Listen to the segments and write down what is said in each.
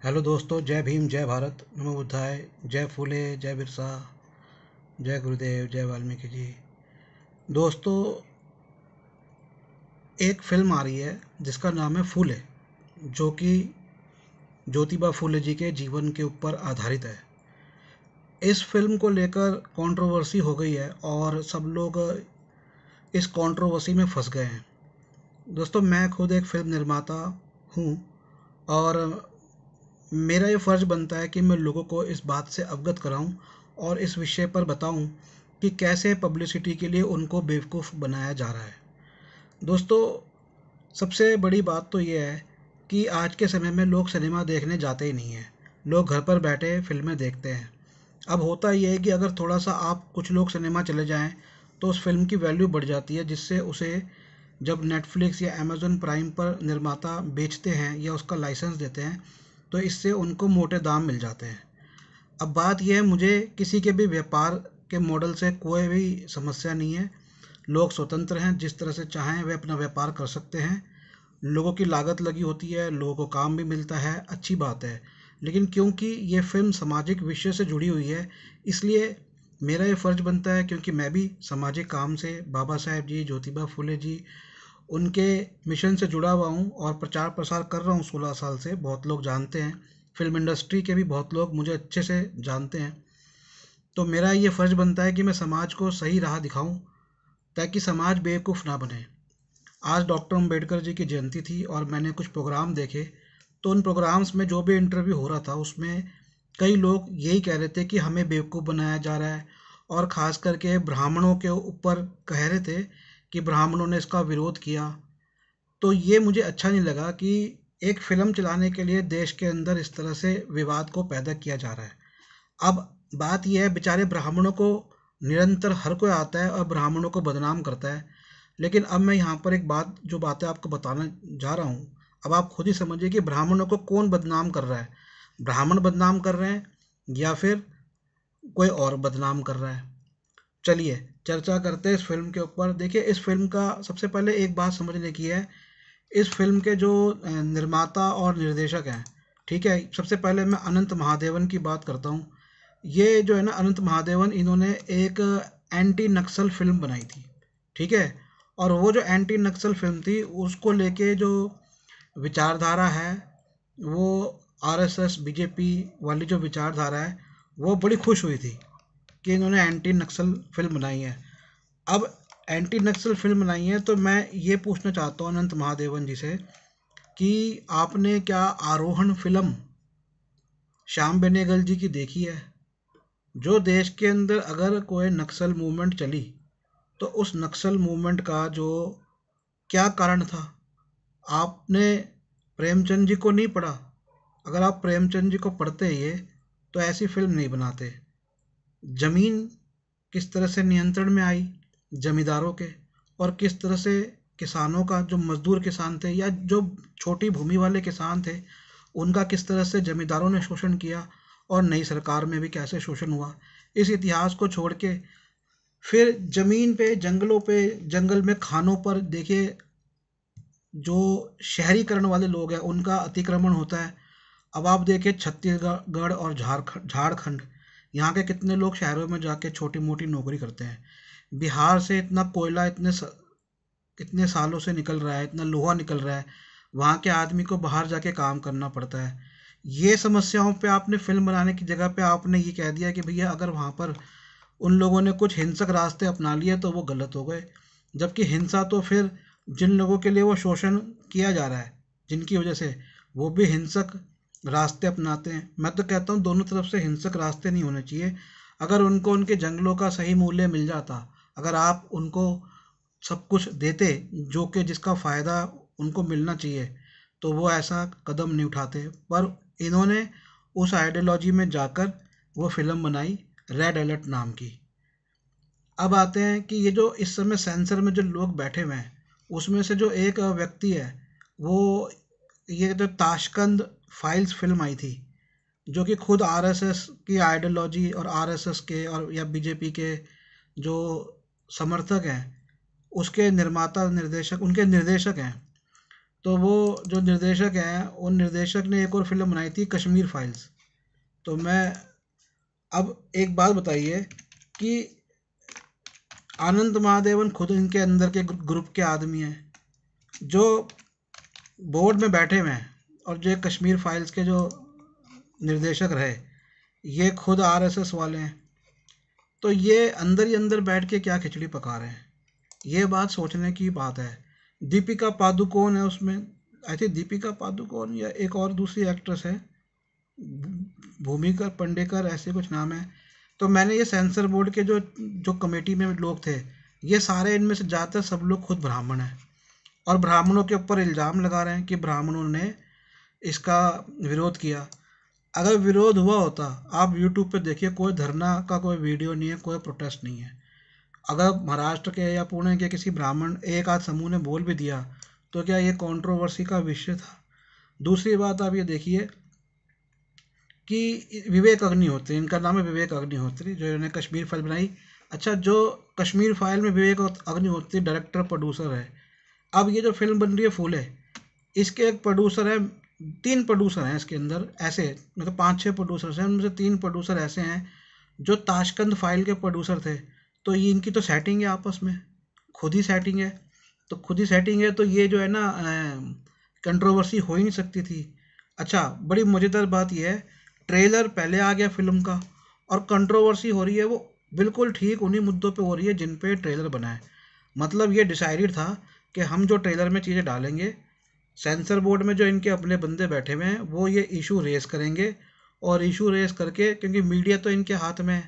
Hello दोस्तों, जय भीम, जय भारत, नमो बुद्धाय, जय फूले, जय बिरसा, जय गुरुदेव, जय वाल्मीकि जी। दोस्तों, एक फिल्म आ रही है जिसका नाम है फूले, जो कि ज्योतिबा फूले जी के जीवन के ऊपर आधारित है। इस फिल्म को लेकर कंट्रोवर्सी हो गई है और सब लोग इस कंट्रोवर्सी में फंस गए हैं। दोस्तों, मैं खुद एक फिल्म निर्माता हूँ और मेरा ये फ़र्ज़ बनता है कि मैं लोगों को इस बात से अवगत कराऊं और इस विषय पर बताऊं कि कैसे पब्लिसिटी के लिए उनको बेवकूफ़ बनाया जा रहा है। दोस्तों, सबसे बड़ी बात तो ये है कि आज के समय में लोग सिनेमा देखने जाते ही नहीं हैं। लोग घर पर बैठे फ़िल्में देखते हैं। अब होता ये है कि अगर थोड़ा-सा आप कुछ लोग सिनेमा चले जाएँ, तो उस फ़िल्म की वैल्यू बढ़ जाती है, जिससे उसे जब नेटफ्लिक्स या अमेज़न प्राइम पर निर्माता बेचते हैं या उसका लाइसेंस देते हैं, तो इससे उनको मोटे दाम मिल जाते हैं। अब बात यह है, मुझे किसी के भी व्यापार के मॉडल से कोई भी समस्या नहीं है। लोग स्वतंत्र हैं, जिस तरह से चाहें वे अपना व्यापार कर सकते हैं। लोगों की लागत लगी होती है, लोगों को काम भी मिलता है, अच्छी बात है। लेकिन क्योंकि ये फ़िल्म सामाजिक विषय से जुड़ी हुई है, इसलिए मेरा ये फ़र्ज़ बनता है, क्योंकि मैं भी सामाजिक काम से बाबा साहेब जी, ज्योतिबा फुले जी, उनके मिशन से जुड़ा हुआ हूँ और प्रचार प्रसार कर रहा हूँ 16 साल से। बहुत लोग जानते हैं, फिल्म इंडस्ट्री के भी बहुत लोग मुझे अच्छे से जानते हैं। तो मेरा ये फ़र्ज़ बनता है कि मैं समाज को सही राह दिखाऊं, ताकि समाज बेवकूफ़ ना बने। आज डॉक्टर अम्बेडकर जी की जयंती थी और मैंने कुछ प्रोग्राम देखे। तो उन प्रोग्राम्स में जो भी इंटरव्यू हो रहा था, उसमें कई लोग यही कह रहे थे कि हमें बेवकूफ़ बनाया जा रहा है, और ख़ास करके ब्राह्मणों के ऊपर कह रहे थे कि ब्राह्मणों ने इसका विरोध किया। तो ये मुझे अच्छा नहीं लगा कि एक फ़िल्म चलाने के लिए देश के अंदर इस तरह से विवाद को पैदा किया जा रहा है। अब बात यह है, बेचारे ब्राह्मणों को निरंतर हर कोई आता है और ब्राह्मणों को बदनाम करता है। लेकिन अब मैं यहाँ पर एक बात, जो बातें आपको बताने जा रहा हूँ, अब आप खुद ही समझिए कि ब्राह्मणों को कौन बदनाम कर रहा है। ब्राह्मण बदनाम कर रहे हैं या फिर कोई और बदनाम कर रहा है। चलिए चर्चा करते हैं इस फिल्म के ऊपर। देखिए, इस फिल्म का सबसे पहले एक बात समझने की है। इस फिल्म के जो निर्माता और निर्देशक हैं, ठीक है, सबसे पहले मैं अनंत महादेवन की बात करता हूँ। ये जो है ना, अनंत महादेवन, इन्होंने एक एंटी नक्सल फिल्म बनाई थी, ठीक है। और वो जो एंटी नक्सल फिल्म थी, उसको लेके जो विचारधारा है, वो आरएसएस बीजेपी वाली जो विचारधारा है, वो बड़ी खुश हुई थी कि इन्होंने एंटी नक्सल फिल्म बनाई है। अब एंटी नक्सल फिल्म बनाई है, तो मैं ये पूछना चाहता हूँ अनंत महादेवन जी से कि आपने क्या आरोहण फिल्म श्याम बेनेगल जी की देखी है? जो देश के अंदर अगर कोई नक्सल मूवमेंट चली, तो उस नक्सल मूवमेंट का जो क्या कारण था? आपने प्रेमचंद जी को नहीं पढ़ा? अगर आप प्रेमचंद जी को पढ़ते ये, तो ऐसी फिल्म नहीं बनाते। जमीन किस तरह से नियंत्रण में आई जमींदारों के, और किस तरह से किसानों का, जो मजदूर किसान थे या जो छोटी भूमि वाले किसान थे, उनका किस तरह से जमींदारों ने शोषण किया, और नई सरकार में भी कैसे शोषण हुआ। इस इतिहास को छोड़ के फिर ज़मीन पे, जंगलों पे, जंगल में खानों पर देखिए, जो शहरीकरण वाले लोग हैं उनका अतिक्रमण होता है। अब आप देखिए, छत्तीसगढ़ और झारखंड, यहाँ के कितने लोग शहरों में जाके छोटी मोटी नौकरी करते हैं। बिहार से इतना कोयला इतने सालों से निकल रहा है, इतना लोहा निकल रहा है, वहाँ के आदमी को बाहर जाके काम करना पड़ता है। ये समस्याओं पे आपने फिल्म बनाने की जगह पे आपने ये कह दिया कि भैया, अगर वहाँ पर उन लोगों ने कुछ हिंसक रास्ते अपना लिए तो वो गलत हो गए। जबकि हिंसा तो फिर जिन लोगों के लिए वो शोषण किया जा रहा है, जिनकी वजह से वो भी हिंसक रास्ते अपनाते हैं। मैं तो कहता हूँ दोनों तरफ से हिंसक रास्ते नहीं होने चाहिए। अगर उनको उनके जंगलों का सही मूल्य मिल जाता, अगर आप उनको सब कुछ देते जो कि जिसका फ़ायदा उनको मिलना चाहिए, तो वो ऐसा कदम नहीं उठाते। पर इन्होंने उस आइडियोलॉजी में जाकर वो फिल्म बनाई, रेड अलर्ट नाम की। अब आते हैं कि ये जो इस समय सेंसर में जो लोग बैठे हुए हैं, उसमें से जो एक व्यक्ति है, वो, ये जो ताशकंद फाइल्स फिल्म आई थी, जो कि खुद आरएसएस की आइडियोलॉजी और आरएसएस के और या बीजेपी के जो समर्थक हैं, उसके निर्माता निर्देशक, उनके निर्देशक हैं। तो वो जो निर्देशक हैं, उन निर्देशक ने एक और फिल्म बनाई थी कश्मीर फाइल्स। तो मैं अब एक बात बताइए कि आनंद महादेवन खुद इनके अंदर के ग्रुप के आदमी हैं, जो बोर्ड में बैठे हुए हैं, और जो कश्मीर फाइल्स के जो निर्देशक रहे, ये खुद आरएसएस वाले हैं। तो ये अंदर ही अंदर बैठ के क्या खिचड़ी पका रहे हैं, ये बात सोचने की बात है। दीपिका पादुकोण है उसमें, आई थिंक दीपिका पादुकोण, या एक और दूसरी एक्ट्रेस है, भूमिका पंडेकर ऐसे कुछ नाम है। तो मैंने ये सेंसर बोर्ड के जो जो कमेटी में लोग थे, ये सारे इनमें से ज़्यादातर सब लोग खुद ब्राह्मण हैं, और ब्राह्मणों के ऊपर इल्ज़ाम लगा रहे हैं कि ब्राह्मणों ने इसका विरोध किया। अगर विरोध हुआ होता, आप यूट्यूब पे देखिए, कोई धरना का कोई वीडियो नहीं है, कोई प्रोटेस्ट नहीं है। अगर महाराष्ट्र के या पुणे के किसी ब्राह्मण एक आध समूह ने बोल भी दिया, तो क्या ये कंट्रोवर्सी का विषय था? दूसरी बात आप ये देखिए कि विवेक अग्निहोत्री, इनका नाम है विवेक अग्निहोत्री, जो इन्होंने कश्मीर फाइल बनाई। अच्छा, जो कश्मीर फाइल में विवेक अग्निहोत्री डायरेक्टर प्रोड्यूसर है, अब ये जो फिल्म बन रही है फूले, इसके एक प्रोड्यूसर है, 3 प्रोड्यूसर हैं इसके अंदर ऐसे, मतलब 5-6 प्रोड्यूसर्स हैं, उनमें से 3 प्रोड्यूसर ऐसे हैं जो ताशकंद फाइल के प्रोड्यूसर थे। तो ये इनकी तो सेटिंग है आपस में, खुद ही सेटिंग है। तो खुद ही सेटिंग है, तो ये जो है ना, कंट्रोवर्सी हो ही नहीं सकती थी। अच्छा, बड़ी मज़ेदार बात यह है, ट्रेलर पहले आ गया फिल्म का, और कंट्रोवर्सी हो रही है वो बिल्कुल ठीक उन्हीं मुद्दों पे हो रही है जिन पे ट्रेलर बना है। मतलब ये डिसाइडेड था कि हम जो ट्रेलर में चीज़ें डालेंगे, सेंसर बोर्ड में जो इनके अपने बंदे बैठे हुए हैं, वो ये इशू रेस करेंगे, और इशू रेस करके, क्योंकि मीडिया तो इनके हाथ में है।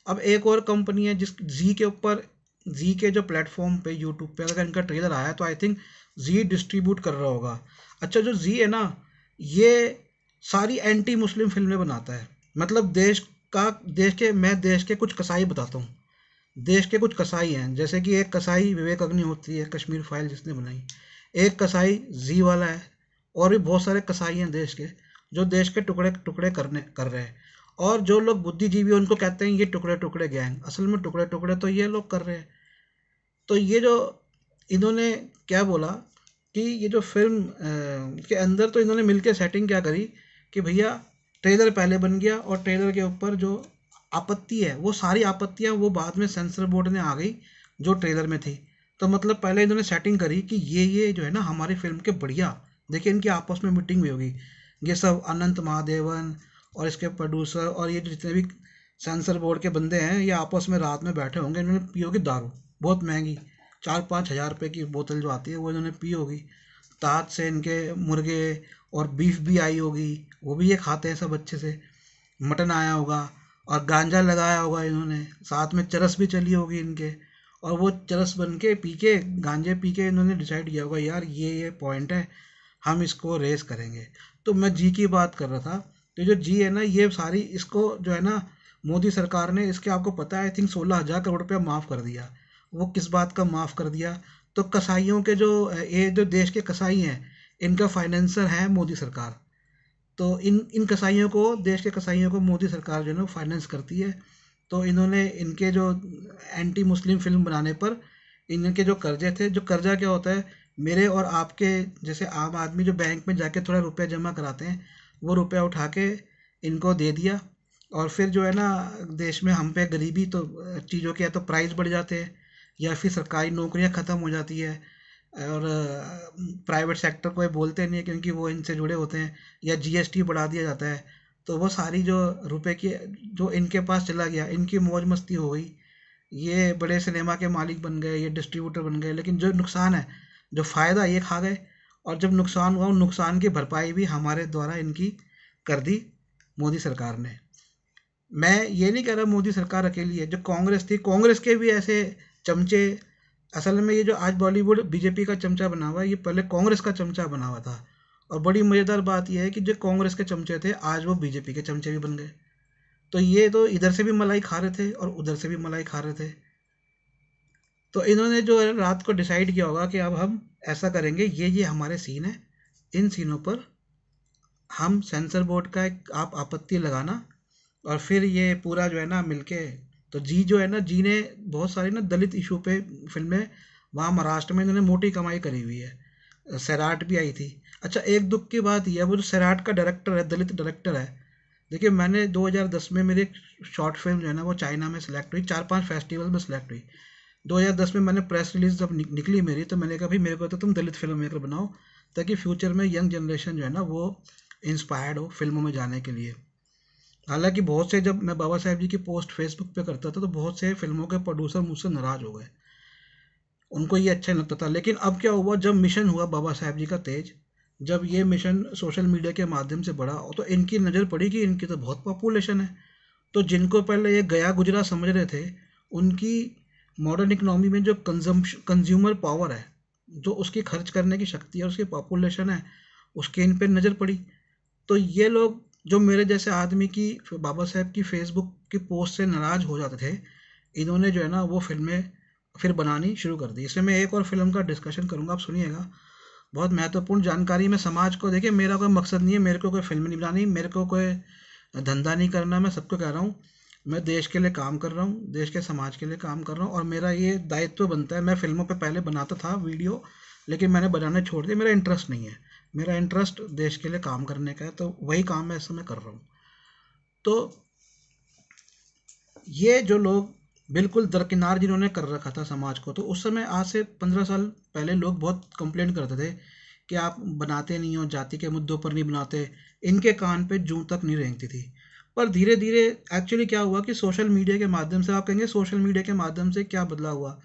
अब एक और कंपनी है जिस जी के ऊपर, जी के जो प्लेटफॉर्म पे यूट्यूब पे अगर इनका ट्रेलर आया, तो आई थिंक जी डिस्ट्रीब्यूट कर रहा होगा। अच्छा, जो जी है ना, ये सारी एंटी मुस्लिम फिल्में बनाता है। मतलब देश के कुछ कसाई बताता हूँ। देश के कुछ कसाई हैं, जैसे कि एक कसाई विवेक अग्निहोत्री है, कश्मीर फाइल जिसने बनाई। एक कसाई जी वाला है, और भी बहुत सारे कसाई हैं देश के, जो देश के टुकड़े टुकड़े कर रहे हैं। और जो लोग बुद्धिजीवी हैं, उनको कहते हैं ये टुकड़े टुकड़े गैंग, असल में टुकड़े टुकड़े तो ये लोग कर रहे हैं। तो ये जो इन्होंने क्या बोला कि ये जो फिल्म के अंदर, तो इन्होंने मिलकर सेटिंग क्या करी कि भैया ट्रेलर पहले बन गया, और ट्रेलर के ऊपर जो आपत्ति है, वो सारी आपत्तियां वो बाद में सेंसर बोर्ड ने आ गई जो ट्रेलर में थी। तो मतलब पहले इन्होंने सेटिंग करी कि ये जो है ना हमारी फिल्म के बढ़िया, देखिए इनकी आपस में मीटिंग भी होगी, ये सब अनंत महादेवन और इसके प्रोड्यूसर और ये जितने भी सेंसर बोर्ड के बंदे हैं, ये आपस में रात में बैठे होंगे, इन्होंने पी होगी दारू, बहुत महंगी, 4-5 हज़ार रुपये की बोतल जो आती है, वो इन्होंने पी होगी। तात से इनके मुर्गे और बीफ भी आई होगी, वो भी ये खाते हैं सब अच्छे से। मटन आया होगा, और गांजा लगाया होगा इन्होंने, साथ में चरस भी चली होगी इनके, और वो चरस बन के पी के, गांजे पी के इन्होंने डिसाइड किया होगा, यार ये पॉइंट है, हम इसको रेस करेंगे। तो मैं जी की बात कर रहा था। तो जो जी है ना, ये सारी इसको जो है ना, मोदी सरकार ने इसके, आपको पता है, आई थिंक 16,000 करोड़ रुपया माफ़ कर दिया। वो किस बात का माफ़ कर दिया? तो कसाईयों के जो, ये जो देश के कसाई हैं, इनका फाइनेंसर है मोदी सरकार। तो इन इन कसाईयों को, देश के कसाईयों को मोदी सरकार जो है ना फाइनेंस करती है। तो इन्होंने इनके जो एंटी मुस्लिम फिल्म बनाने पर इनके जो कर्जे थे, जो कर्जा क्या होता है, मेरे और आपके जैसे आम आदमी जो बैंक में जाके थोड़ा रुपया जमा कराते हैं, वो रुपया उठा के इनको दे दिया, और फिर जो है ना, देश में हम पे गरीबी, तो चीज़ों के या तो प्राइस बढ़ जाते हैं, या फिर सरकारी नौकरियां ख़त्म हो जाती है, और प्राइवेट सेक्टर को ये बोलते नहीं है क्योंकि वो इनसे जुड़े होते हैं, या जीएसटी बढ़ा दिया जाता है। तो वो सारी जो रुपए की, जो इनके पास चला गया, इनकी मौज मस्ती हो गई, ये बड़े सिनेमा के मालिक बन गए, ये डिस्ट्रीब्यूटर बन गए, लेकिन जो नुकसान है, जो फ़ायदा ये खा गए। और जब नुकसान हुआ, उन नुकसान की भरपाई भी हमारे द्वारा इनकी कर दी मोदी सरकार ने। मैं ये नहीं कह रहा मोदी सरकार अकेली है, जो कांग्रेस थी, कांग्रेस के भी ऐसे चमचे, असल में ये जो आज बॉलीवुड बीजेपी का चमचा बना हुआ है, ये पहले कांग्रेस का चमचा बना हुआ था। और बड़ी मज़ेदार बात यह है कि जो कांग्रेस के चमचे थे, आज वो बीजेपी के चमचे भी बन गए। तो ये तो इधर से भी मलाई खा रहे थे और उधर से भी मलाई खा रहे थे। तो इन्होंने जो है रात को डिसाइड किया होगा कि अब हम ऐसा करेंगे, ये हमारे सीन है, इन सीनों पर हम सेंसर बोर्ड का एक आप आपत्ति लगाना, और फिर ये पूरा जो है ना मिलके। तो जी जो है ना, जी ने बहुत सारी ना दलित इशू पे फिल्में, वहाँ महाराष्ट्र में इन्होंने मोटी कमाई करी हुई है। सैराट भी आई थी। अच्छा, एक दुख की बात यह है, वो जो सैराट का डायरेक्टर है, दलित डायरेक्टर है। देखिए, मैंने 2010 में मेरी एक शॉर्ट फिल्म जो है ना वो चाइना में सिलेक्ट हुई, 4-5 फेस्टिवल में सिलेक्ट हुई। 2010 में मैंने प्रेस रिलीज जब निकली मेरी, तो मैंने कहा भाई मेरे को तो तुम दलित फिल्म मेकर बनाओ, ताकि फ्यूचर में यंग जनरेशन जो है ना वो इंस्पायर्ड हो फिल्मों में जाने के लिए। हालांकि बहुत से, जब मैं बाबा साहेब जी की पोस्ट फेसबुक पे करता था तो बहुत से फिल्मों के प्रोड्यूसर मुझसे नाराज हो गए, उनको ये अच्छा नहीं लगता था। लेकिन अब क्या हुआ, जब मिशन हुआ बाबा साहेब जी का तेज, जब ये मिशन सोशल मीडिया के माध्यम से बढ़ा, तो इनकी नज़र पड़ी कि इनकी तो बहुत पॉपुलेशन है। तो जिनको पहले ये गया गुजरा समझ रहे थे, उनकी मॉडर्न इकोनॉमी में जो कंज्यूमर पावर है, जो उसकी खर्च करने की शक्ति है, उसकी पॉपुलेशन है, उसके इन पे नज़र पड़ी। तो ये लोग, जो मेरे जैसे आदमी की, बाबा साहेब की फेसबुक की पोस्ट से नाराज हो जाते थे, इन्होंने जो है ना वो फिल्में फिर बनानी शुरू कर दी। इसमें मैं एक और फिल्म का डिस्कशन करूंगा, आप सुनिएगा, बहुत महत्वपूर्ण जानकारी। में समाज को, देखिए मेरा कोई मकसद नहीं है, मेरे को कोई फिल्म नहीं बनानी, मेरे को कोई धंधा नहीं करना, मैं सबको कह रहा हूँ मैं देश के लिए काम कर रहा हूँ, देश के समाज के लिए काम कर रहा हूँ, और मेरा ये दायित्व बनता है। मैं फिल्मों पे पहले बनाता था वीडियो, लेकिन मैंने बनाने छोड़ दिया, मेरा इंटरेस्ट नहीं है। मेरा इंटरेस्ट देश के लिए काम करने का है, तो वही काम मैं इस समय कर रहा हूँ। तो ये जो लोग बिल्कुल दरकिनार जिन्होंने कर रखा था समाज को, तो उस समय आज से 15 साल पहले लोग बहुत कंप्लेंट करते थे कि आप बनाते नहीं हो, जाति के मुद्दों पर नहीं बनाते, इनके कान पे जूं तक नहीं रेंगती थी। पर धीरे धीरे एक्चुअली क्या हुआ कि सोशल मीडिया के माध्यम से, आप कहेंगे सोशल मीडिया के माध्यम से क्या बदलाव हुआ।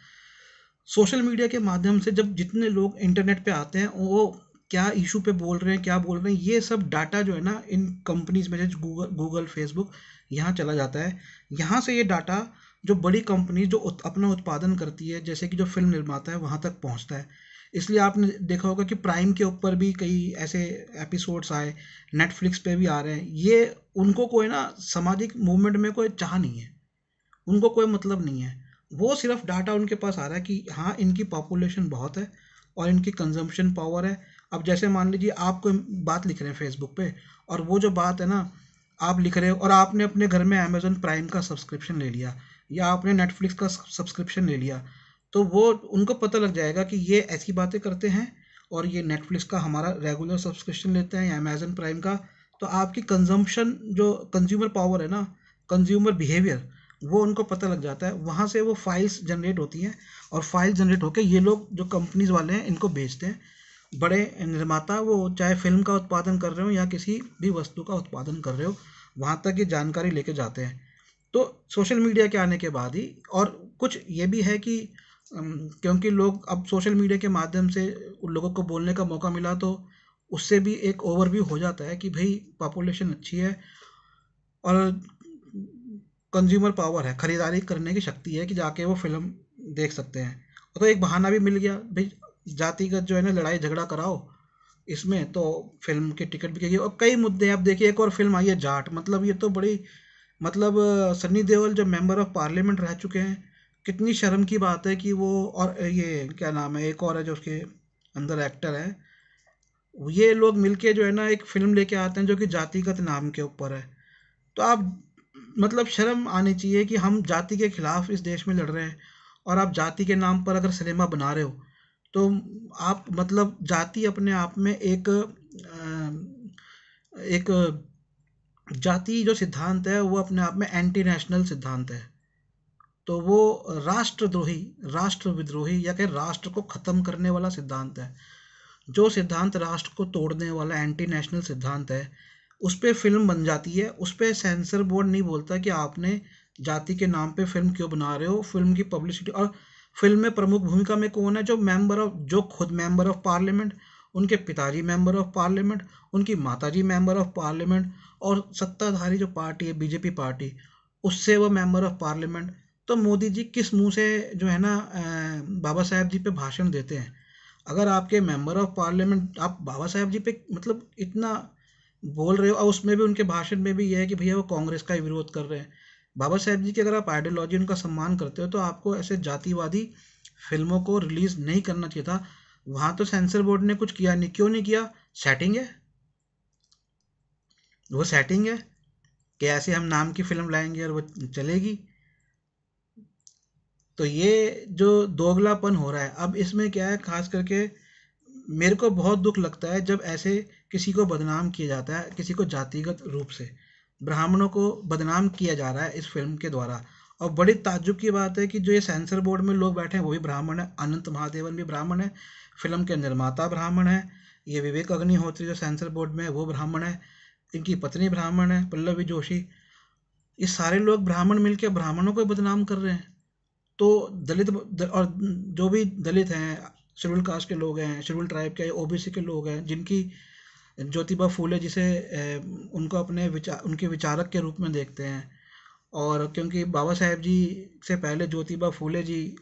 सोशल मीडिया के माध्यम से जब जितने लोग इंटरनेट पे आते हैं, वो क्या इशू पे बोल रहे हैं, क्या बोल रहे हैं, ये सब डाटा जो है ना इन कंपनीज में, जैसे गूगल फेसबुक, यहाँ चला जाता है। यहाँ से ये डाटा जो बड़ी कंपनी जो अपना उत्पादन करती है, जैसे कि जो फिल्म निर्माता है, वहाँ तक पहुँचता है। इसलिए आपने देखा होगा कि प्राइम के ऊपर भी कई ऐसे एपिसोड्स आए, नेटफ्लिक्स पे भी आ रहे हैं। ये उनको कोई ना सामाजिक मूवमेंट में कोई चाह नहीं है, उनको कोई मतलब नहीं है। वो सिर्फ डाटा उनके पास आ रहा है कि हाँ इनकी पॉपुलेशन बहुत है और इनकी कंजम्पशन पावर है। अब जैसे मान लीजिए आप कोई बात लिख रहे हैं फेसबुक पे, और वो जो बात है ना आप लिख रहे हो, और आपने अपने घर में अमेजोन प्राइम का सब्सक्रिप्शन ले लिया, या आपने नेटफ्लिक्स का सब्सक्रिप्शन ले लिया, तो वो उनको पता लग जाएगा कि ये ऐसी बातें करते हैं, और ये नेटफ्लिक्स का हमारा रेगुलर सब्सक्रिप्शन लेते हैं या अमेजन प्राइम का। तो आपकी कंजम्पशन, जो कंज्यूमर पावर है ना, कंज्यूमर बिहेवियर, वो उनको पता लग जाता है। वहाँ से वो फाइल्स जनरेट होती हैं, और फाइल जनरेट होकर ये लोग जो कंपनीज वाले हैं इनको बेचते हैं। बड़े निर्माता, वो चाहे फिल्म का उत्पादन कर रहे हो या किसी भी वस्तु का उत्पादन कर रहे हो, वहाँ तक ये जानकारी लेके जाते हैं। तो सोशल मीडिया के आने के बाद ही, और कुछ ये भी है कि क्योंकि लोग अब सोशल मीडिया के माध्यम से उन लोगों को बोलने का मौका मिला, तो उससे भी एक ओवरव्यू हो जाता है कि भाई पॉपुलेशन अच्छी है, और कंज्यूमर पावर है, खरीदारी करने की शक्ति है कि जाके वो फिल्म देख सकते हैं। तो एक बहाना भी मिल गया भाई, जातिगत जो है ना लड़ाई झगड़ा कराओ इसमें, तो फिल्म की टिकट बिकेगी। और कई मुद्दे हैं। अब देखिए एक और फिल्म आई है जाट, मतलब ये तो बड़ी, मतलब सन्नी देओल जो मेंबर ऑफ पार्लियामेंट रह चुके हैं, कितनी शर्म की बात है कि वो, और ये क्या नाम है, एक और है जो उसके अंदर एक्टर है, ये लोग मिलके जो है ना एक फिल्म लेके आते हैं जो कि जातिगत नाम के ऊपर है। तो आप, मतलब शर्म आनी चाहिए कि हम जाति के खिलाफ इस देश में लड़ रहे हैं, और आप जाति के नाम पर अगर सिनेमा बना रहे हो, तो आप, मतलब जाति अपने आप में एक जाति जो सिद्धांत है वो अपने आप में एंटी नेशनल सिद्धांत है। तो वो राष्ट्रद्रोही, राष्ट्र विद्रोही, या फिर राष्ट्र को खत्म करने वाला सिद्धांत है। जो सिद्धांत राष्ट्र को तोड़ने वाला एंटी नेशनल सिद्धांत है, उस पे फिल्म बन जाती है। उस पे सेंसर बोर्ड नहीं बोलता कि आपने जाति के नाम पे फिल्म क्यों बना रहे हो। फिल्म की पब्लिसिटी, और फिल्म में प्रमुख भूमिका में कौन है, जो मेंबर ऑफ, जो खुद मेंबर ऑफ पार्लियामेंट, उनके पिताजी मेंबर ऑफ पार्लियामेंट, उनकी माताजी मेंबर ऑफ पार्लियामेंट, और सत्ताधारी जो पार्टी है बीजेपी पार्टी, उससे वो मेंबर ऑफ पार्लियामेंट। तो मोदी जी किस मुंह से जो है ना बाबा साहेब जी पे भाषण देते हैं। अगर आपके मेंबर ऑफ पार्लियामेंट, आप बाबा साहेब जी पे मतलब इतना बोल रहे हो, और उसमें भी उनके भाषण में भी ये है कि भैया वो कांग्रेस का ही विरोध कर रहे हैं। बाबा साहेब जी की अगर आप आइडियोलॉजी, उनका सम्मान करते हो, तो आपको ऐसे जातिवादी फिल्मों को रिलीज नहीं करना चाहिए था। वहां तो सेंसर बोर्ड ने कुछ किया नहीं, क्यों नहीं किया? सेटिंग है, वो सेटिंग है कि ऐसे हम नाम की फिल्म लाएंगे और वो चलेगी। तो ये जो दोगलापन हो रहा है अब, इसमें क्या है, खास करके मेरे को बहुत दुख लगता है जब ऐसे किसी को बदनाम किया जाता है, किसी को जातिगत रूप से ब्राह्मणों को बदनाम किया जा रहा है इस फिल्म के द्वारा। और बड़ी ताज्जुब की बात है कि जो ये सेंसर बोर्ड में लोग बैठे हैं वो भी ब्राह्मण है, अनंत महादेवन भी ब्राह्मण है, फिल्म के निर्माता ब्राह्मण है, ये विवेक अग्निहोत्री जो सेंसर बोर्ड में है वो ब्राह्मण है, इनकी पत्नी ब्राह्मण है पल्लवी जोशी। ये सारे लोग ब्राह्मण मिलकर ब्राह्मणों को बदनाम कर रहे हैं। तो और जो भी दलित हैं, शेड्यूल कास्ट के लोग हैं, शेड्यूल ट्राइब के, ओबीसी के लोग हैं, जिनकी ज्योतिबा फूले जिसे उनको अपने उनके विचारक के रूप में देखते हैं। और क्योंकि बाबा साहेब जी से पहले ज्योतिबा फूले जी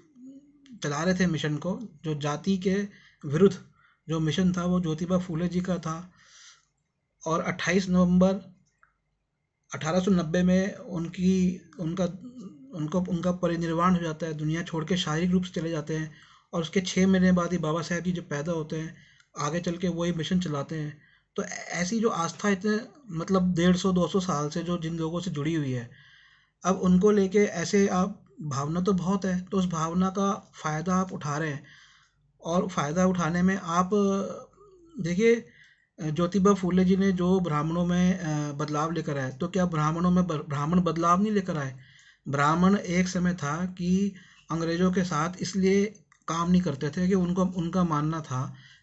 चला रहे थे मिशन को, जो जाति के विरुद्ध जो मिशन था वो ज्योतिबा फूले जी का था। और 28 नवंबर 1890 में उनका परिनिर्वाण हो जाता है, दुनिया छोड़ के शारीरिक रूप से चले जाते हैं। और उसके 6 महीने बाद ही बाबा साहेब जी जब पैदा होते हैं, आगे चल के वही मिशन चलाते हैं। तो ऐसी जो आस्था इतने मतलब 150-200 साल से जो जिन लोगों से जुड़ी हुई है, अब उनको लेके ऐसे आप भावना तो बहुत है, तो उस भावना का फ़ायदा आप उठा रहे हैं। और फ़ायदा उठाने में आप देखिए, ज्योतिबा फूले जी ने जो ब्राह्मणों में बदलाव लेकर आए, तो क्या ब्राह्मणों में ब्राह्मण बदलाव नहीं लेकर आए? ब्राह्मण एक समय था कि अंग्रेज़ों के साथ इसलिए काम नहीं करते थे कि उनको उनका मानना था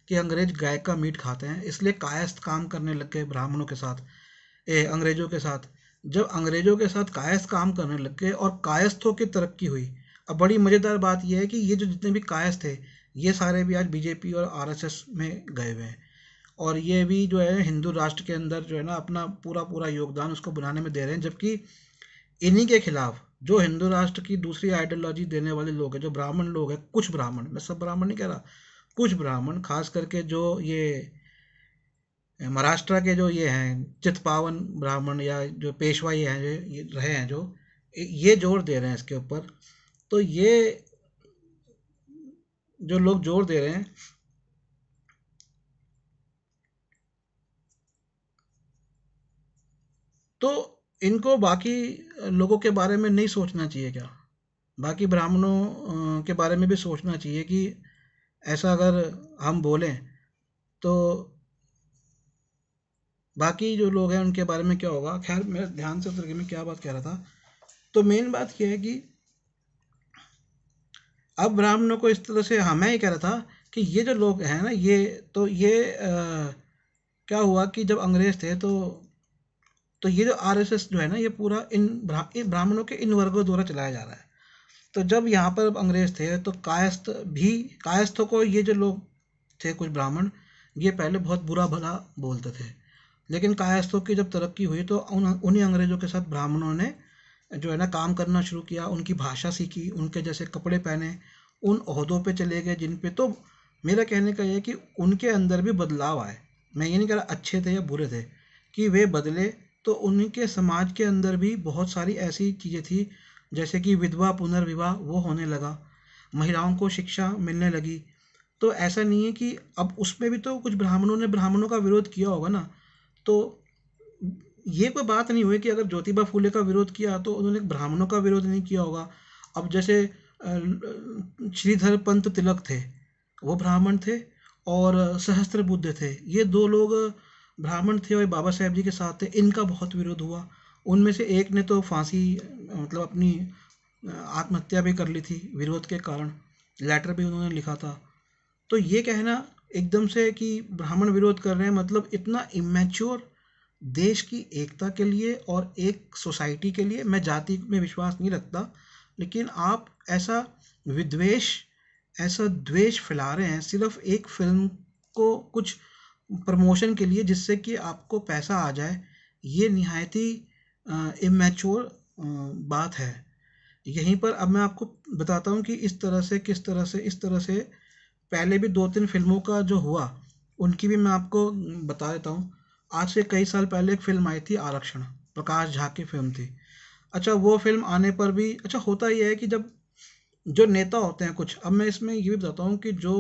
कि अंग्रेज गाय का मीट खाते हैं, इसलिए कायस्थ काम करने लग गए ब्राह्मणों के साथ, अंग्रेज़ों के साथ। जब अंग्रेज़ों के साथ कायस्थ काम करने लग गए और कायस्थों की तरक्की हुई। अब बड़ी मज़ेदार बात यह है कि ये जो जितने भी कायस्थ थे, ये सारे भी आज बीजेपी और आरएसएस में गए हुए हैं। और ये भी जो है हिंदू राष्ट्र के अंदर जो है ना अपना पूरा पूरा योगदान उसको बनाने में दे रहे हैं। जबकि इन्हीं के खिलाफ जो हिंदू राष्ट्र की दूसरी आइडियोलॉजी देने वाले लोग हैं, जो ब्राह्मण लोग हैं, कुछ ब्राह्मण, मैं सब ब्राह्मण नहीं कह रहा, कुछ ब्राह्मण खास करके जो ये महाराष्ट्र के जो ये हैं चित्पावन ब्राह्मण या जो पेशवा ये हैं, ये रहे हैं, जो ये जोर दे रहे हैं इसके ऊपर। तो ये जो लोग जोर दे रहे हैं, तो इनको बाकी लोगों के बारे में नहीं सोचना चाहिए क्या? बाकी ब्राह्मणों के बारे में भी सोचना चाहिए कि ऐसा अगर हम बोलें तो बाकी जो लोग हैं उनके बारे में क्या होगा। खैर, मेरे ध्यान से उतर गया मैं क्या बात कह रहा था। तो मेन बात यह है कि अब ब्राह्मणों को इस तरह से, हाँ मैं ये कह रहा था कि ये जो लोग हैं ना, ये तो ये क्या हुआ कि जब अंग्रेज थे तो ये जो आरएसएस जो है ना, ये पूरा इन ब्राह्मणों के इन वर्गों द्वारा चलाया जा रहा है। तो जब यहाँ पर अंग्रेज थे तो कायस्थों को ये जो लोग थे कुछ ब्राह्मण, ये पहले बहुत बुरा भला बोलते थे। लेकिन कायस्थों की जब तरक्की हुई तो उन्हीं अंग्रेजों के साथ ब्राह्मणों ने जो है ना काम करना शुरू किया, उनकी भाषा सीखी, उनके जैसे कपड़े पहने, उन ओहदों पे चले गए जिन पे। तो मेरा कहने का ये कि उनके अंदर भी बदलाव आए। मैं ये नहीं कह रहा अच्छे थे या बुरे थे, कि वे बदले। तो उनके समाज के अंदर भी बहुत सारी ऐसी चीज़ें थी, जैसे कि विधवा पुनर्विवाह वो होने लगा, महिलाओं को शिक्षा मिलने लगी। तो ऐसा नहीं है कि अब उसमें भी तो कुछ ब्राह्मणों ने ब्राह्मणों का विरोध किया होगा ना। तो ये कोई बात नहीं हुई कि अगर ज्योतिबा फूले का विरोध किया तो उन्होंने ब्राह्मणों का विरोध नहीं किया होगा। अब जैसे श्रीधर पंत तिलक थे, वो ब्राह्मण थे, और सहस्त्र बुद्ध थे, ये दो लोग ब्राह्मण थे और बाबा साहेब जी के साथ थे। इनका बहुत विरोध हुआ। उनमें से एक ने तो फांसी मतलब अपनी आत्महत्या भी कर ली थी विरोध के कारण, लेटर भी उन्होंने लिखा था। तो ये कहना एकदम से कि ब्राह्मण विरोध कर रहे हैं, मतलब इतना इमेच्योर देश की एकता के लिए और एक सोसाइटी के लिए। मैं जाति में विश्वास नहीं रखता, लेकिन आप ऐसा विद्वेष, ऐसा द्वेष फैला रहे हैं सिर्फ एक फिल्म को कुछ प्रमोशन के लिए, जिससे कि आपको पैसा आ जाए। ये निहायत ही इमेच्योर बात है। यहीं पर अब मैं आपको बताता हूँ कि इस तरह से पहले भी 2-3 फिल्मों का जो हुआ, उनकी भी मैं आपको बता देता हूँ। आज से कई साल पहले एक फिल्म आई थी आरक्षण, प्रकाश झा की फिल्म थी। अच्छा, वो फिल्म आने पर भी अच्छा होता ये है कि जब जो नेता होते हैं कुछ, अब मैं इसमें ये भी बताता हूँ कि जो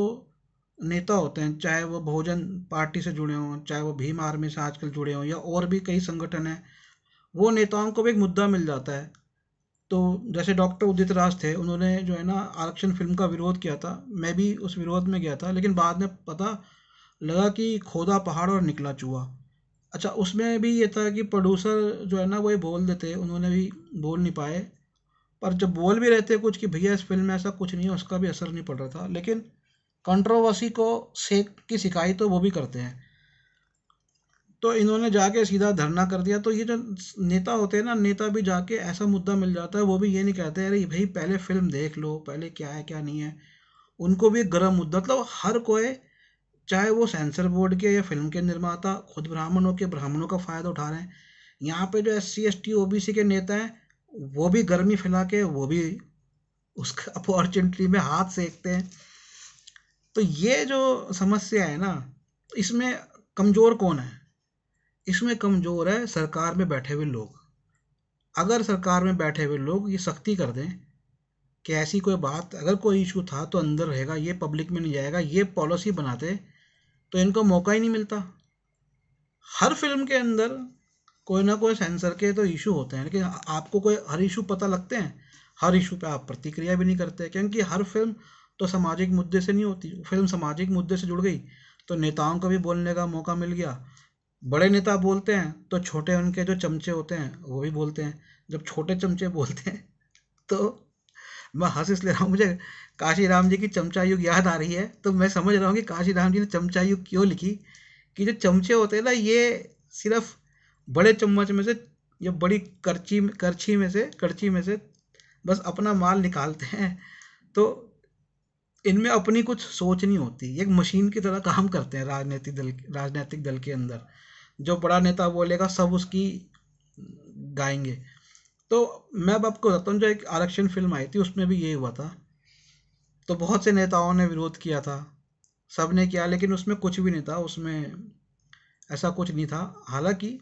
नेता होते हैं, चाहे वो बहुजन पार्टी से जुड़े हों, चाहे वो भीम आर्मी से आजकल जुड़े हों, या और भी कई संगठन हैं, वो नेताओं को भी एक मुद्दा मिल जाता है। तो जैसे डॉक्टर उदित राज थे, उन्होंने जो है ना आरक्षण फिल्म का विरोध किया था। मैं भी उस विरोध में गया था, लेकिन बाद में पता लगा कि खोदा पहाड़ और निकला चूहा। अच्छा, उसमें भी ये था कि प्रोड्यूसर जो है ना वो ये बोल देते, उन्होंने भी बोल नहीं पाए, पर जब बोल भी रहे थे कुछ कि भैया इस फिल्म में ऐसा कुछ नहीं है, उसका भी असर नहीं पड़ रहा था। लेकिन कंट्रोवर्सी को सेक की सिकाई तो वो भी करते हैं। तो इन्होंने जाके सीधा धरना कर दिया। तो ये जो नेता होते हैं ना, नेता भी जाके ऐसा मुद्दा मिल जाता है, वो भी ये नहीं कहते अरे भाई पहले फिल्म देख लो, पहले क्या है क्या नहीं है। उनको भी एक गर्म मुद्दा, मतलब हर कोई, चाहे वो सेंसर बोर्ड के या फिल्म के निर्माता खुद ब्राह्मण हो के ब्राह्मणों का फायदा उठा रहे हैं। यहाँ पे जो SC ST OBC के नेता हैं वो भी गर्मी फैला के वो भी उसका अपॉर्चुनिटी में हाथ सेकते हैं। तो ये जो समस्या है ना, इसमें कमजोर कौन है? इसमें कमजोर है सरकार में बैठे हुए लोग। अगर सरकार में बैठे हुए लोग ये सख्ती कर दें कि ऐसी कोई बात, अगर कोई इशू था तो अंदर रहेगा, ये पब्लिक में नहीं जाएगा, ये पॉलिसी बनाते, तो इनको मौका ही नहीं मिलता। हर फिल्म के अंदर कोई ना कोई सेंसर के तो इशू होते हैं, लेकिन आपको कोई हर इशू पता लगते हैं? हर इशू पे आप प्रतिक्रिया भी नहीं करते, क्योंकि हर फिल्म तो सामाजिक मुद्दे से नहीं होती। फिल्म सामाजिक मुद्दे से जुड़ गई तो नेताओं को भी बोलने का मौका मिल गया। बड़े नेता बोलते हैं तो छोटे उनके जो चमचे होते हैं वो भी बोलते हैं। जब छोटे चमचे बोलते हैं तो मैं हंस इसलिए रहा हूँ, मुझे काशी राम जी की चमचा युग याद आ रही है, तो मैं समझ रहा हूँ कि काशी राम जी ने चमचा युग क्यों लिखी। कि जो चमचे होते हैं ना, ये सिर्फ बड़े चम्मच में से या बड़ी करछी में से बस अपना माल निकालते हैं। तो इनमें अपनी कुछ सोच नहीं होती, एक मशीन की तरह काम करते हैं राजनीतिक दल के अंदर। जो बड़ा नेता बोलेगा सब उसकी गाएंगे। तो मैं अब आपको बताता हूँ, जो एक आरक्षण फिल्म आई थी उसमें भी यही हुआ था। तो बहुत से नेताओं ने विरोध किया था, सब ने किया, लेकिन उसमें कुछ भी नहीं था, उसमें ऐसा कुछ नहीं था। हालांकि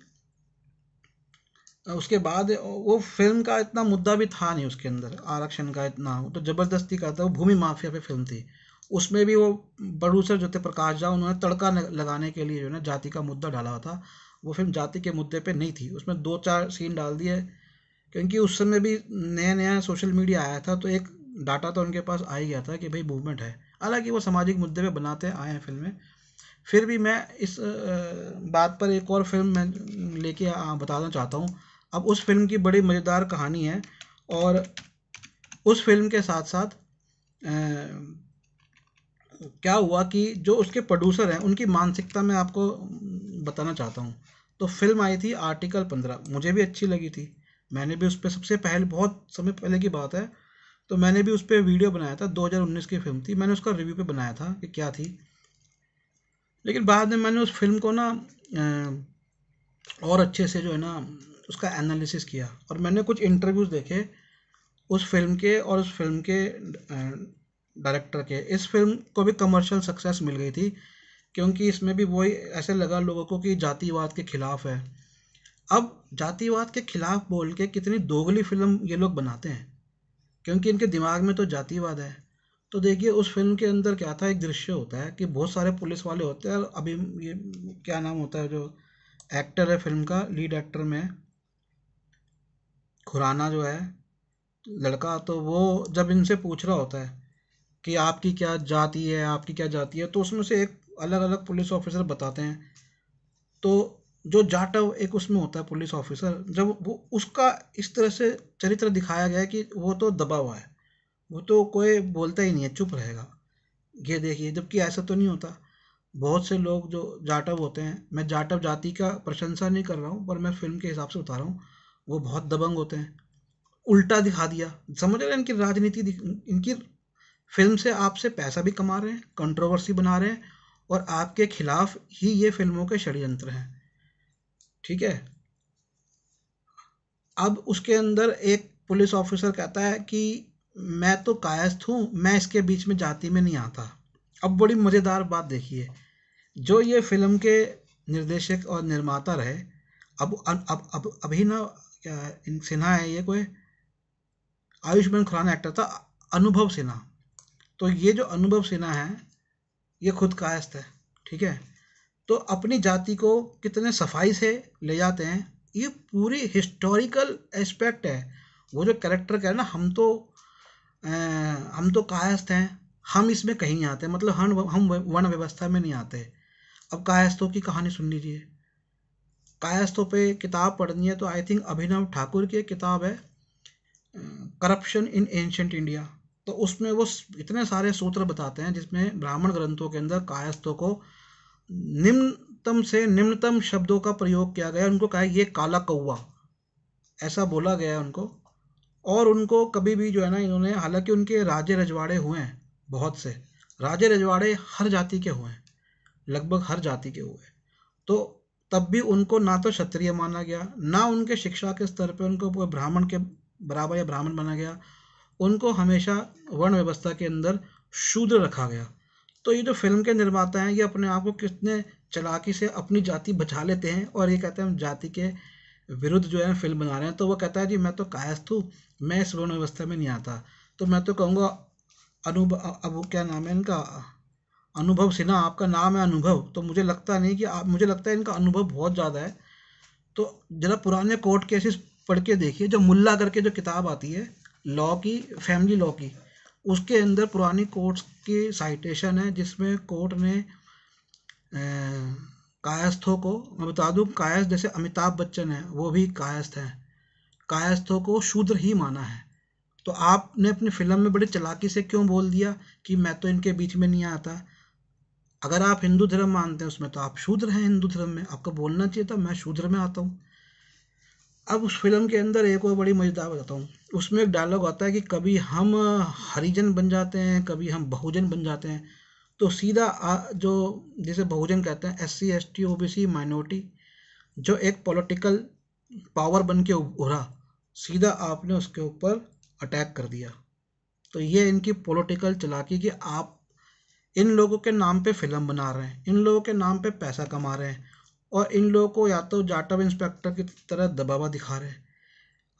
उसके बाद वो फिल्म का इतना मुद्दा भी था नहीं उसके अंदर, आरक्षण का इतना तो जबरदस्ती का था। वो भूमि माफिया पे फिल्म थी। उसमें भी वो प्रोड्यूसर जो थे प्रकाश झा, उन्होंने तड़का लगाने के लिए जो है ना जाति का मुद्दा डाला हुआ था। वो फिल्म जाति के मुद्दे पे नहीं थी, उसमें दो चार सीन डाल दिए, क्योंकि उस समय भी नया नया सोशल मीडिया आया था, तो एक डाटा तो उनके पास आ ही गया था कि भाई मूवमेंट है। हालांकि वो सामाजिक मुद्दे पे बनाते आए हैं फिल्में। फिर भी मैं इस बात पर एक और फिल्म मैं लेके बताना चाहता हूँ। अब उस फिल्म की बड़ी मज़ेदार कहानी है, और उस फिल्म के साथ साथ क्या हुआ कि जो उसके प्रोड्यूसर हैं उनकी मानसिकता मैं आपको बताना चाहता हूँ। तो फिल्म आई थी आर्टिकल 15, मुझे भी अच्छी लगी थी। मैंने भी उस पर सबसे पहले, बहुत समय पहले की बात है, तो मैंने भी उस पर वीडियो बनाया था। 2019 की फिल्म थी, मैंने उसका रिव्यू पे बनाया था कि क्या थी। लेकिन बाद में मैंने उस फिल्म को ना और अच्छे से जो है ना उसका एनालिसिस किया, और मैंने कुछ इंटरव्यूज़ देखे उस फिल्म के और उस फिल्म के डायरेक्टर के। इस फिल्म को भी कमर्शियल सक्सेस मिल गई थी, क्योंकि इसमें भी वही ऐसे लगा लोगों को कि जातिवाद के खिलाफ है। अब जातिवाद के खिलाफ बोल के कितनी दोगली फिल्म ये लोग बनाते हैं, क्योंकि इनके दिमाग में तो जातिवाद है। तो देखिए उस फिल्म के अंदर क्या था, एक दृश्य होता है कि बहुत सारे पुलिस वाले होते हैं, और अभी ये क्या नाम होता है जो एक्टर है फिल्म का, लीड एक्टर में खुराना जो है लड़का, तो वो जब इनसे पूछ रहा होता है कि आपकी क्या जाति है, आपकी क्या जाति है, तो उसमें से एक अलग अलग पुलिस ऑफिसर बताते हैं। तो जो जाटव एक उसमें होता है पुलिस ऑफिसर, जब वो उसका इस तरह से चरित्र दिखाया गया है कि वो तो दबा हुआ है, वो तो कोई बोलता ही नहीं है, चुप रहेगा। ये देखिए, जबकि ऐसा तो नहीं होता। बहुत से लोग जो जाटव होते हैं, मैं जाटव जाति का प्रशंसा नहीं कर रहा हूँ, पर मैं फिल्म के हिसाब से बता रहा हूँ, वो बहुत दबंग होते हैं। उल्टा दिखा दिया, समझ रहे हैं इनकी राजनीति इनकी फिल्म से आपसे पैसा भी कमा रहे हैं, कंट्रोवर्सी बना रहे हैं, और आपके खिलाफ ही ये फिल्मों के षड्यंत्र हैं। ठीक है। अब उसके अंदर एक पुलिस ऑफिसर कहता है कि मैं तो कायस्थ हूँ, मैं इसके बीच में जाति में नहीं आता। अब बड़ी मज़ेदार बात देखिए, जो ये फिल्म के निर्देशक और निर्माता रहे, अब अभी ना सिन्हा है, ये कोई आयुष्मान खुराना एक्टर था, अनुभव सिन्हा। तो ये जो अनुभव सिन्हा है ये खुद कायस्थ है। ठीक है। तो अपनी जाति को कितने सफाई से ले जाते हैं, ये पूरी हिस्टोरिकल एस्पेक्ट है। वो जो कैरेक्टर का है ना, हम तो कायस्थ हैं, हम इसमें कहीं नहीं आते, मतलब हम वन व्यवस्था में नहीं आते। अब कायस्थों की कहानी सुन लीजिए। कायस्थों पे किताब पढ़नी है तो आई थिंक अभिनव ठाकुर की एक किताब है, करप्शन इन एंशंट इंडिया। तो उसमें वो इतने सारे सूत्र बताते हैं जिसमें ब्राह्मण ग्रंथों के अंदर कायस्थों को निम्नतम से निम्नतम शब्दों का प्रयोग किया गया। उनको कहा ये काला कौवा, ऐसा बोला गया है उनको। और उनको कभी भी जो है ना, इन्होंने, हालांकि उनके राजे रजवाड़े हुए हैं, बहुत से राजे रजवाड़े हर जाति के हुए हैं, लगभग हर जाति के हुए, तो तब भी उनको ना तो क्षत्रिय माना गया, ना उनके शिक्षा के स्तर पे उनको कोई ब्राह्मण के बराबर या ब्राह्मण माना गया। उनको हमेशा वर्ण व्यवस्था के अंदर शूद्र रखा गया। तो ये जो फिल्म के निर्माता हैं, ये अपने आप को कितने चालाकी से अपनी जाति बचा लेते हैं, और ये कहते हैं हम जाति के विरुद्ध जो है फिल्म बना रहे हैं। तो वो कहता है जी मैं तो कायस्थ हूँ, मैं इस वर्ण व्यवस्था में नहीं आता। तो मैं तो कहूँगा अनुभव, अब क्या नाम है इनका, अनुभव सिन्हा, आपका नाम है अनुभव, तो मुझे लगता नहीं कि आप, मुझे लगता है इनका अनुभव बहुत ज़्यादा है। तो जरा पुराने कोर्ट केसेस पढ़ के देखिए, जो मुल्ला करके जो किताब आती है लॉ की, फैमिली लॉ की, उसके अंदर पुरानी कोर्ट्स की साइटेशन है जिसमें कोर्ट ने कायस्थों को, मैं बता दूं, कायस्थ जैसे अमिताभ बच्चन है वो भी कायस्थ हैं, कायस्थों को शूद्र ही माना है। तो आपने अपनी फिल्म में बड़ी चालाकी से क्यों बोल दिया कि मैं तो इनके बीच में नहीं आता? अगर आप हिंदू धर्म मानते हैं उसमें तो आप शूद्र हैं, हिंदू धर्म में आपको बोलना चाहिए था मैं शूद्र में आता हूँ। अब उस फिल्म के अंदर एक और बड़ी मजेदार बताता हूँ, उसमें एक डायलॉग आता है कि कभी हम हरिजन बन जाते हैं, कभी हम बहुजन बन जाते हैं। तो सीधा जो जिसे बहुजन कहते हैं, S C S T O B C minority, जो एक पॉलिटिकल पावर बन के उभरा, सीधा आपने उसके ऊपर अटैक कर दिया। तो ये इनकी पॉलिटिकल चालाकी कि आप इन लोगों के नाम पे फिल्म बना रहे हैं, इन लोगों के नाम पे पैसा कमा रहे हैं, और इन लोगों को या तो जाटव इंस्पेक्टर की तरह दबावा दिखा रहे हैं।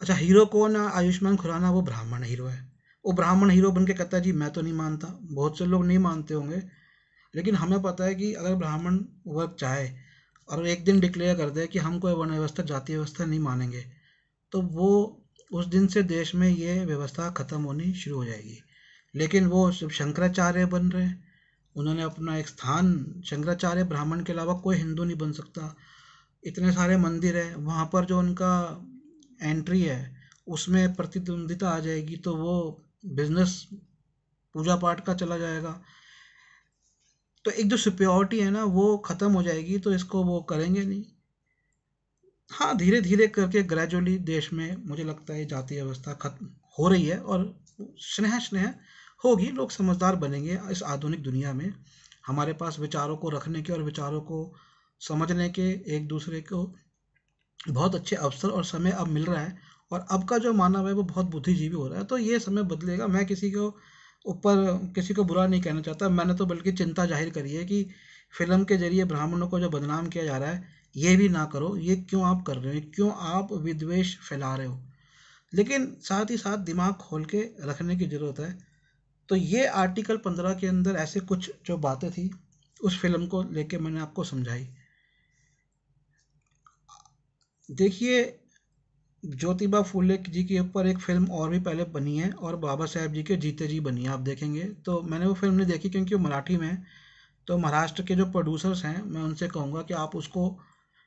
अच्छा, हीरो कौन है? आयुष्मान खुराना, वो ब्राह्मण हीरो है। वो ब्राह्मण हीरो बन के कहता है जी मैं तो नहीं मानता। बहुत से लोग नहीं मानते होंगे, लेकिन हमें पता है कि अगर ब्राह्मण वर्ग चाहे और एक दिन डिक्लेयर कर दे कि हम कोई वर्ण व्यवस्था, जाति व्यवस्था नहीं मानेंगे, तो वो उस दिन से देश में ये व्यवस्था खत्म होनी शुरू हो जाएगी। लेकिन वो जब शंकराचार्य बन रहे हैं, उन्होंने अपना एक स्थान, शंकराचार्य ब्राह्मण के अलावा कोई हिंदू नहीं बन सकता। इतने सारे मंदिर है वहाँ पर, जो उनका एंट्री है उसमें प्रतिद्वंदिता आ जाएगी तो वो बिजनेस पूजा पाठ का चला जाएगा। तो एक जो सिक्योरिटी है ना वो ख़त्म हो जाएगी, तो इसको वो करेंगे नहीं। हाँ, धीरे धीरे करके ग्रेजुअली देश में मुझे लगता है जातीय व्यवस्था खत्म हो रही है, और स्नेह स्नेह होगी, लोग समझदार बनेंगे। इस आधुनिक दुनिया में हमारे पास विचारों को रखने के और विचारों को समझने के, एक दूसरे को बहुत अच्छे अवसर और समय अब मिल रहा है। और अब का जो मानव है वो बहुत बुद्धिजीवी हो रहा है, तो ये समय बदलेगा। मैं किसी को ऊपर, किसी को बुरा नहीं कहना चाहता, मैंने तो बल्कि चिंता जाहिर करी है कि फिल्म के जरिए ब्राह्मणों को जो बदनाम किया जा रहा है, ये भी ना करो। ये क्यों आप कर रहे हो, क्यों आप विद्वेष फैला रहे हो? लेकिन साथ ही साथ दिमाग खोल के रखने की ज़रूरत है। तो ये आर्टिकल 15 के अंदर ऐसे कुछ जो बातें थी उस फिल्म को लेके मैंने आपको समझाई। देखिए, ज्योतिबा फूले जी के ऊपर एक फिल्म और भी पहले बनी है, और बाबा साहेब जी के जीते जी बनी है, आप देखेंगे। तो मैंने वो फिल्म नहीं देखी क्योंकि वो मराठी में है। तो महाराष्ट्र के जो प्रोड्यूसर्स हैं, मैं उनसे कहूँगा कि आप उसको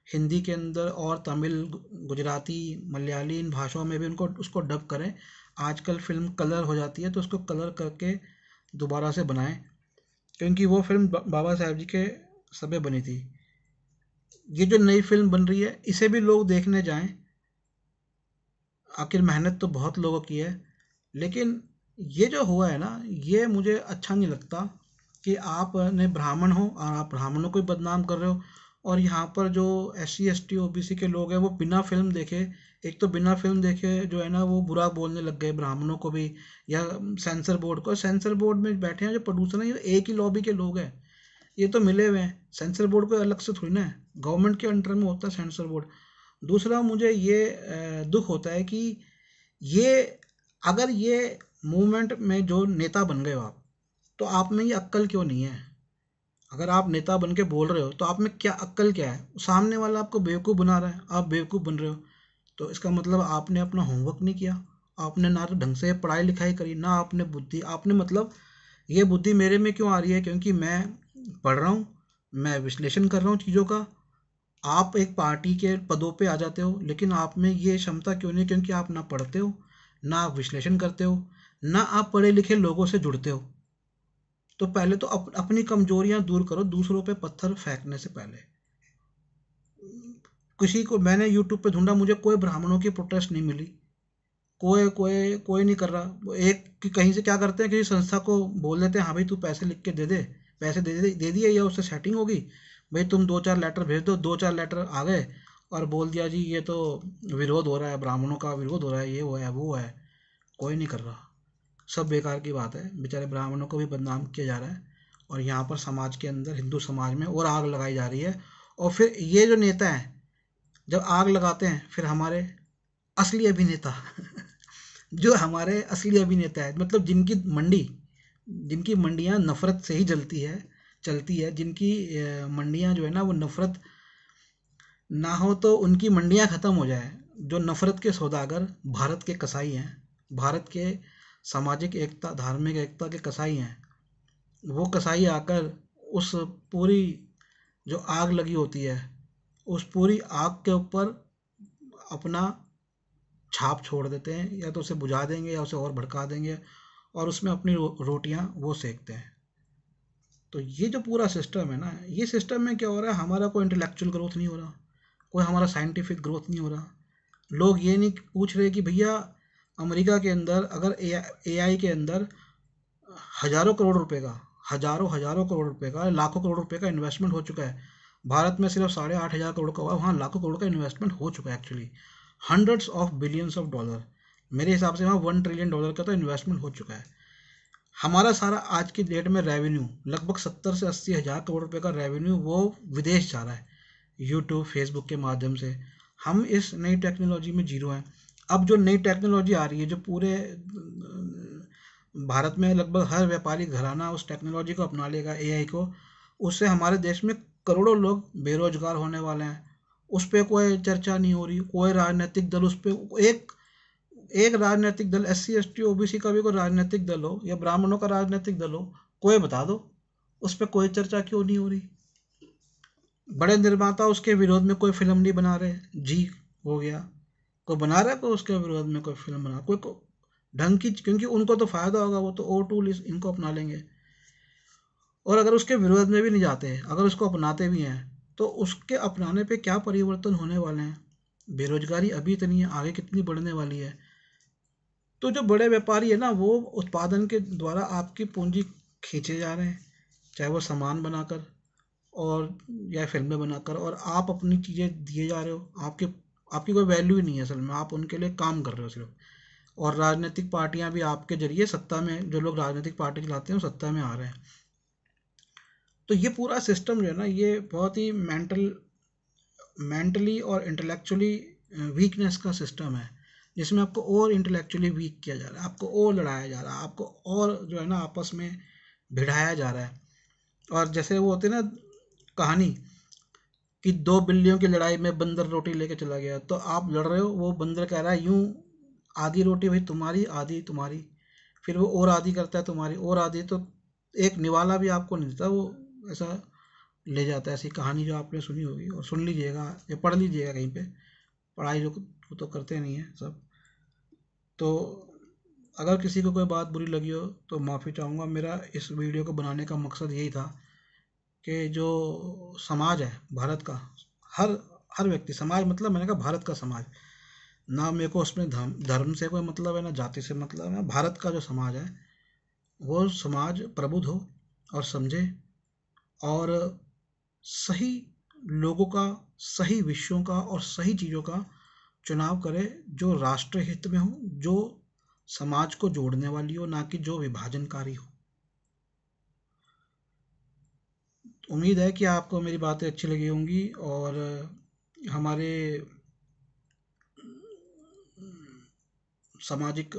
हिंदी के अंदर और तमिल, गुजराती, मलयाली, इन भाषाओं में भी उनको उसको डब करें। आजकल फिल्म कलर हो जाती है तो उसको कलर करके दोबारा से बनाएं, क्योंकि वो फिल्म बाबा साहेब जी के समय बनी थी। ये जो नई फिल्म बन रही है इसे भी लोग देखने जाएं। आखिर मेहनत तो बहुत लोगों की है, लेकिन ये जो हुआ है ना, ये मुझे अच्छा नहीं लगता कि आपने ब्राह्मण हो और आप ब्राह्मणों को ही बदनाम कर रहे हो। और यहाँ पर जो S C S T O B C के लोग हैं वो बिना फिल्म देखे, एक तो बिना फिल्म देखे जो है ना वो बुरा बोलने लग गए ब्राह्मणों को भी, या सेंसर बोर्ड को। सेंसर बोर्ड में बैठे हैं जो प्रोड्यूसर हैं, ये एक ही लॉबी के लोग हैं, ये तो मिले हुए हैं। सेंसर बोर्ड को अलग से थोड़ी ना है, गवर्नमेंट के अंडर में होता है सेंसर बोर्ड। दूसरा, मुझे ये दुख होता है कि ये, अगर ये मूवमेंट में जो नेता बन गए हो आप, तो आप में ये अक्ल क्यों नहीं है? अगर आप नेता बन के बोल रहे हो तो आप में क्या अक्ल, क्या है? सामने वाला आपको बेवकूफ़ बना रहा है, आप बेवकूफ़ बन रहे हो, तो इसका मतलब आपने अपना होमवर्क नहीं किया। आपने ना तो ढंग से पढ़ाई लिखाई करी, ना आपने बुद्धि, आपने मतलब, ये बुद्धि मेरे में क्यों आ रही है? क्योंकि मैं पढ़ रहा हूँ, मैं विश्लेषण कर रहा हूँ चीज़ों का। आप एक पार्टी के पदों पे आ जाते हो, लेकिन आप में ये क्षमता क्यों नहीं? क्योंकि आप ना पढ़ते हो, ना आप विश्लेषण करते हो, ना आप पढ़े लिखे लोगों से जुड़ते हो। तो पहले तो अपनी कमजोरियां दूर करो दूसरों पे पत्थर फेंकने से पहले। किसी को मैंने यूट्यूब पे ढूंढा, मुझे कोई ब्राह्मणों की प्रोटेस्ट नहीं मिली। कोई नहीं कर रहा। एक कि कहीं से क्या करते हैं, किसी संस्था को बोल देते हैं हाँ भाई तू पैसे लिख के दे दे, पैसे दे दिए या उससे सेटिंग होगी, भाई तुम 2-4 लेटर भेज दो, 2-4 लेटर आ गए और बोल दिया जी ये तो विरोध हो रहा है, ब्राह्मणों का विरोध हो रहा है, ये वो है वो है। कोई नहीं कर रहा। सब बेकार की बात है, बेचारे ब्राह्मणों को भी बदनाम किया जा रहा है और यहाँ पर समाज के अंदर, हिंदू समाज में और आग लगाई जा रही है। और फिर ये जो नेता हैं जब आग लगाते हैं, फिर हमारे असली अभिनेता जो हमारे असली अभिनेता है, मतलब जिनकी मंडियाँ नफरत से ही चलती है, जिनकी मंडियाँ जो है ना वो नफरत ना हो तो उनकी मंडियाँ ख़त्म हो जाए, जो नफरत के सौदागर भारत के कसाई हैं, भारत के सामाजिक एकता धार्मिक एकता के कसाई हैं, वो कसाई आकर उस पूरी जो आग लगी होती है, उस पूरी आग के ऊपर अपना छाप छोड़ देते हैं, या तो उसे बुझा देंगे या उसे और भड़का देंगे और उसमें अपनी रोटियां वो सेकते हैं। तो ये जो पूरा सिस्टम है ना, ये सिस्टम में क्या हो रहा है, हमारा कोई इंटेलेक्चुअल ग्रोथ नहीं हो रहा, कोई हमारा साइंटिफिक ग्रोथ नहीं हो रहा। लोग ये नहीं पूछ रहे कि भैया अमेरिका के अंदर अगर एआई के अंदर हजारों करोड़ रुपए का, हजारों हजारों करोड़ रुपए का, लाखों करोड़ रुपए का इन्वेस्टमेंट हो चुका है। भारत में सिर्फ 8,500 करोड़ का हुआ, वहाँ लाखों करोड़ का इन्वेस्टमेंट हो चुका है actually, hundreds of billions of dollar. मेरे हिसाब से वहाँ $1 ट्रिलियन का तो इन्वेस्टमेंट हो चुका है। हमारा सारा आज की डेट में रेवेन्यू लगभग 70 से 80 हज़ार करोड़ रुपए का रेवेन्यू वो विदेश जा रहा है, यूट्यूब फेसबुक के माध्यम से। हम इस नई टेक्नोलॉजी में जीरो हैं। अब जो नई टेक्नोलॉजी आ रही है, जो पूरे भारत में लगभग हर व्यापारी घराना उस टेक्नोलॉजी को अपना लेगा, एआई को, उससे हमारे देश में करोड़ों लोग बेरोजगार होने वाले हैं। उस पर कोई चर्चा नहीं हो रही, कोई राजनीतिक दल उस पर एक एक राजनीतिक दल, SC ST OBC का भी कोई राजनीतिक दल हो या ब्राह्मणों का राजनीतिक दल हो, कोई बता दो उस पर कोई चर्चा क्यों नहीं हो रही। बड़े निर्माता उसके विरोध में कोई फिल्म नहीं बना रहे, जी हो गया, कोई बना रहा है कोई उसके विरोध में कोई फिल्म बना कोई ढंग की, क्योंकि उनको तो फायदा होगा, वो तो ओ टूल इनको अपना लेंगे। और अगर उसके विरोध में भी नहीं जाते, अगर उसको अपनाते भी हैं, तो उसके अपनाने पे क्या परिवर्तन होने वाले हैं? बेरोजगारी अभी इतनी है, आगे कितनी बढ़ने वाली है। तो जो बड़े व्यापारी है ना, वो उत्पादन के द्वारा आपकी पूंजी खींचे जा रहे हैं, चाहे वो सामान बनाकर और या फिल्में बनाकर, और आप अपनी चीज़ें दिए जा रहे हो। आपकी आपकी कोई वैल्यू ही नहीं है असल में, आप उनके लिए काम कर रहे हो सिर्फ। और राजनीतिक पार्टियां भी आपके जरिए सत्ता में, जो लोग राजनीतिक पार्टी चलाते हैं वो सत्ता में आ रहे हैं। तो ये पूरा सिस्टम जो है ना, ये बहुत ही मेंटली और इंटेलेक्चुअली वीकनेस का सिस्टम है, जिसमें आपको और इंटेलेक्चुअली वीक किया जा रहा है, आपको और लड़ाया जा रहा है, आपको और जो है ना आपस में भिड़ाया जा रहा है। और जैसे वो होते हैं ना कहानी कि दो बिल्लियों की लड़ाई में बंदर रोटी लेके चला गया, तो आप लड़ रहे हो, वो बंदर कह रहा है यूं आधी रोटी भाई तुम्हारी, आधी तुम्हारी, फिर वो और आधी करता है तुम्हारी, और आधी, तो एक निवाला भी आपको नहीं देता, वो ऐसा ले जाता है। ऐसी कहानी जो आपने सुनी होगी और सुन लीजिएगा या पढ़ लीजिएगा कहीं पे, पढ़ाई जो वो तो करते नहीं है सब। तो अगर किसी को कोई बात बुरी लगी हो तो माफ़ी चाहूँगा। मेरा इस वीडियो को बनाने का मकसद यही था कि जो समाज है भारत का, हर हर व्यक्ति, समाज मतलब मैंने कहा भारत का समाज, ना मेरे को उसमें धर्म से कोई मतलब है ना जाति से मतलब है, भारत का जो समाज है वो समाज प्रबुद्ध हो और समझे और सही लोगों का, सही विषयों का और सही चीज़ों का चुनाव करे, जो राष्ट्र हित में हो, जो समाज को जोड़ने वाली हो, ना कि जो विभाजनकारी हो। उम्मीद है कि आपको मेरी बातें अच्छी लगी होंगी और हमारे सामाजिक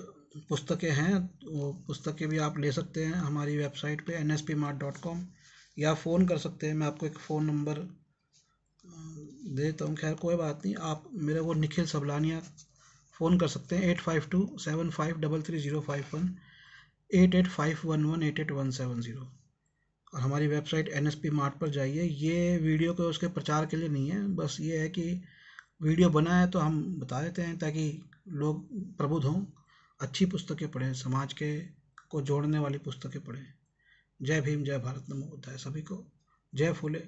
पुस्तकें हैं, वो पुस्तकें भी आप ले सकते हैं हमारी वेबसाइट पे nspmart.com, या फ़ोन कर सकते हैं। मैं आपको एक फ़ोन नंबर दे देता हूँ, खैर कोई बात नहीं, आप मेरे वो निखिल सबलानिया फ़ोन कर सकते हैं 8527533051, 8851188170। और हमारी वेबसाइट NSP मार्ट पर जाइए। ये वीडियो को उसके प्रचार के लिए नहीं है, बस ये है कि वीडियो बना है तो हम बता देते हैं ताकि लोग प्रबुद्ध हों, अच्छी पुस्तकें पढ़ें, समाज के को जोड़ने वाली पुस्तकें पढ़ें। जय भीम, जय भारत, नमो बुद्धाय सभी को। जय फूले।